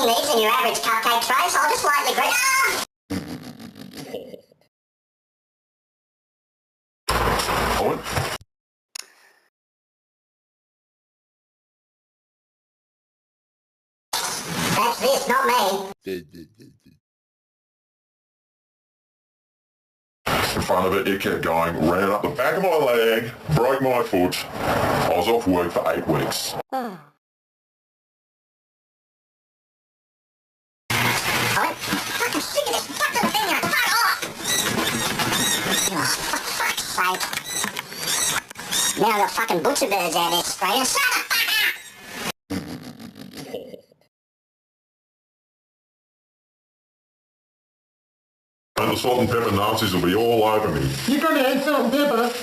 using these in your average cupcake tray, so I'll just lightly grease. Owen? That's this, not me. In front of it kept going, ran up the back of my leg, broke my foot. I was off work for 8 weeks. I'm fucking sick of this fucking thing now. Fuck off! Oh, for fuck's sake. Now I've got fucking butcher birds out there spraying. Shut the fuck up! And the salt and pepper Nazis will be all over me. You're going to add salt and pepper.